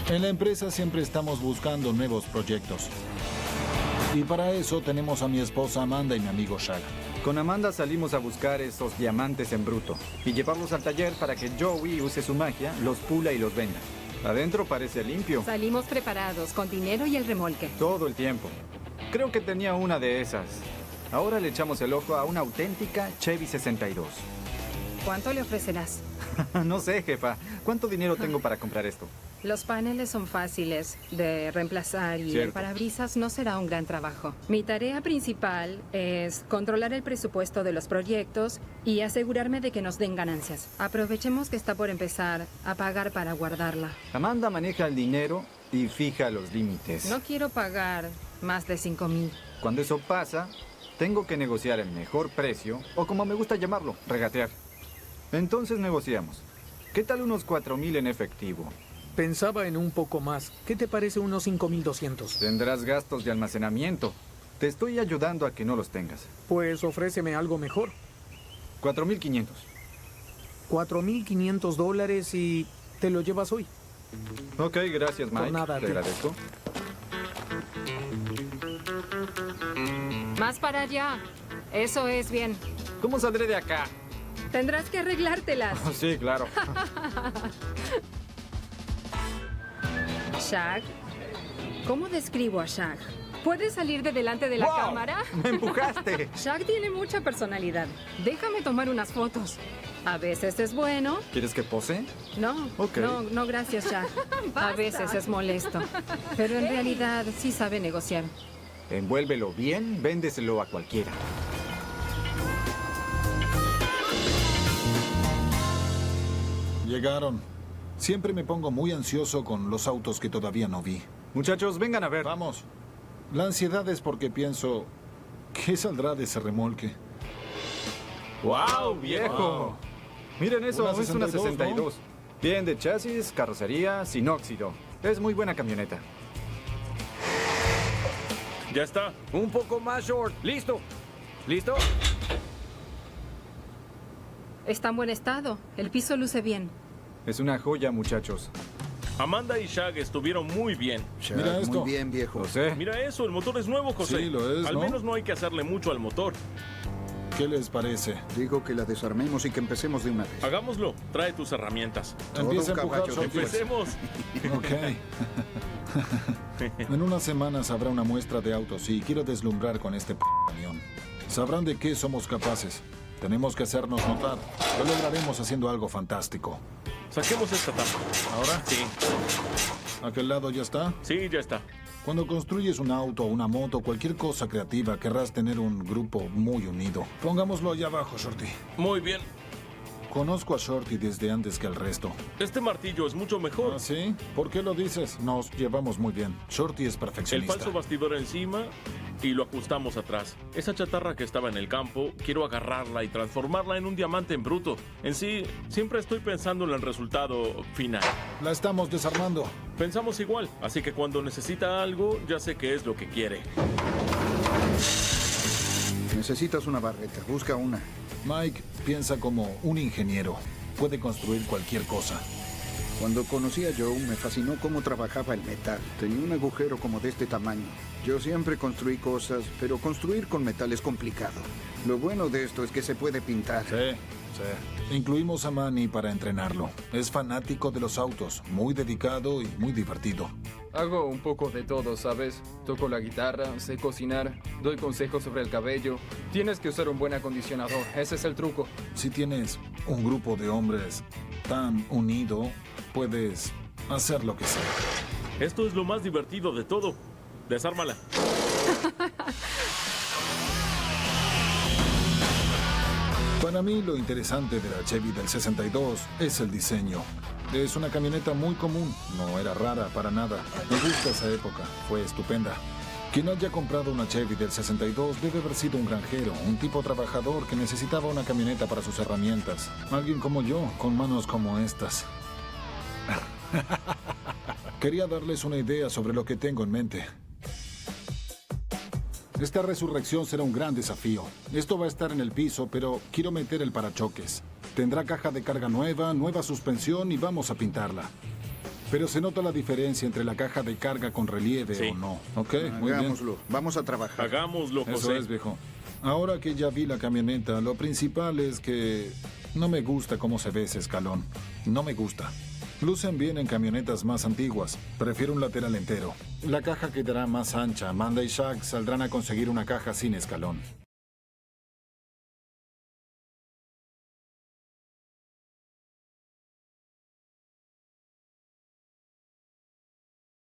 En la empresa siempre estamos buscando nuevos proyectos. Y para eso tenemos a mi esposa Amanda y mi amigo Shag. Con Amanda salimos a buscar esos diamantes en bruto y llevarlos al taller para que Joey use su magia, los pula y los venda. Adentro parece limpio. Salimos preparados, con dinero y el remolque. Todo el tiempo. Creo que tenía una de esas. Ahora le echamos el ojo a una auténtica Chevy 62. ¿Cuánto le ofrecerás? No sé, jefa. ¿Cuánto dinero tengo para comprar esto? Los paneles son fáciles de reemplazar y Cierto. el parabrisas no será un gran trabajo. Mi tarea principal es controlar el presupuesto de los proyectos y asegurarme de que nos den ganancias. Aprovechemos que está por empezar a pagar para guardarla. Amanda maneja el dinero y fija los límites. No quiero pagar más de 5,000. Cuando eso pasa, tengo que negociar el mejor precio, o como me gusta llamarlo, regatear. Entonces negociamos. ¿Qué tal unos 4,000 en efectivo? Pensaba en un poco más. ¿Qué te parece unos 5,200? Tendrás gastos de almacenamiento. Te estoy ayudando a que no los tengas. Pues ofréceme algo mejor. 4,500. $4,500 y te lo llevas hoy. Ok, gracias, Mike. Por nada, Te tío. agradezco. Más para allá. Eso es bien. ¿Cómo saldré de acá? Tendrás que arreglártelas. Oh, sí, claro. Shag. ¿Cómo describo a Shag? ¿Puedes salir de delante de la ¡Wow! cámara? ¡Me empujaste! Shag tiene mucha personalidad. Déjame tomar unas fotos. A veces es bueno. ¿Quieres que pose? No, Ok. no, gracias, Shag. A veces es molesto. Pero en realidad sí sabe negociar. Envuélvelo bien, véndeselo a cualquiera. Llegaron. Siempre me pongo muy ansioso con los autos que todavía no vi. Muchachos, vengan a ver. Vamos. La ansiedad es porque pienso, ¿qué saldrá de ese remolque? ¡Wow, viejo! Wow. Miren eso, Una es una 62, 62. Bien de chasis, carrocería, sin óxido. Es muy buena camioneta. Ya está. Un poco más, Short. ¿Listo? ¿Listo? Está en buen estado. El piso luce bien. Es una joya, muchachos. Amanda y Shag estuvieron muy bien. Mira esto. Muy bien, viejo. Lo sé. Mira eso, el motor es nuevo, José. Sí, lo es, Al ¿no? menos no hay que hacerle mucho al motor. ¿Qué les parece? Digo que la desarmemos y que empecemos de una vez. Hagámoslo. Trae tus herramientas. Todo Empieza a un empujar, caballo de Shorty. fuerza. Empecemos. Ok. En unas semanas habrá una muestra de autos y quiero deslumbrar con este camión. Sabrán de qué somos capaces. Tenemos que hacernos notar. Lo lograremos haciendo algo fantástico. Saquemos esta tapa. ¿Ahora? Sí, ¿Aquel lado ya está? sí, ya está. Cuando construyes un auto, una moto, cualquier cosa creativa, querrás tener un grupo muy unido. Pongámoslo allá abajo, Shorty. Muy bien. Conozco a Shorty desde antes que al resto. Este martillo es mucho mejor. ¿Ah, sí? ¿Por qué lo dices? Nos llevamos muy bien. Shorty es El perfeccionista. falso bastidor encima y lo ajustamos atrás. Esa chatarra que estaba en el campo, quiero agarrarla y transformarla en un diamante en bruto. En sí, siempre estoy pensando en el resultado final. La estamos desarmando. Pensamos igual, así que cuando necesita algo, ya sé qué es lo que quiere. Necesitas una barreta. Busca una. Mike piensa como un ingeniero. Puede construir cualquier cosa. Cuando conocí a Joe, me fascinó cómo trabajaba el metal. Tenía un agujero como de este tamaño. Yo siempre construí cosas, pero construir con metal es complicado. Lo bueno de esto es que se puede pintar. Sí. Incluimos a Manny para entrenarlo. Es fanático de los autos, muy dedicado y muy divertido. Hago un poco de todo, ¿sabes? Toco la guitarra, sé cocinar, doy consejos sobre el cabello. Tienes que usar un buen acondicionador, ese es el truco. Si tienes un grupo de hombres tan unido, puedes hacer lo que sea. Esto es lo más divertido de todo. Desármala. Para mí lo interesante de la Chevy del 62 es el diseño. Es una camioneta muy común, no era rara para nada. Me gusta esa época, fue estupenda. Quien haya comprado una Chevy del 62 debe haber sido un granjero, un tipo trabajador que necesitaba una camioneta para sus herramientas. Alguien como yo, con manos como estas. Quería darles una idea sobre lo que tengo en mente. Esta resurrección será un gran desafío. Esto va a estar en el piso, pero quiero meter el parachoques. Tendrá caja de carga nueva, nueva suspensión y vamos a pintarla. Pero se nota la diferencia entre la caja de carga con relieve Sí. o no. Ok, muy bien. Hagámoslo. Vamos a trabajar. Hagámoslo, Eso José. es, viejo. Ahora que ya vi la camioneta, lo principal es que no me gusta cómo se ve ese escalón. No me gusta. Lucen bien en camionetas más antiguas. Prefiero un lateral entero. La caja quedará más ancha. Amanda y Shaq saldrán a conseguir una caja sin escalón.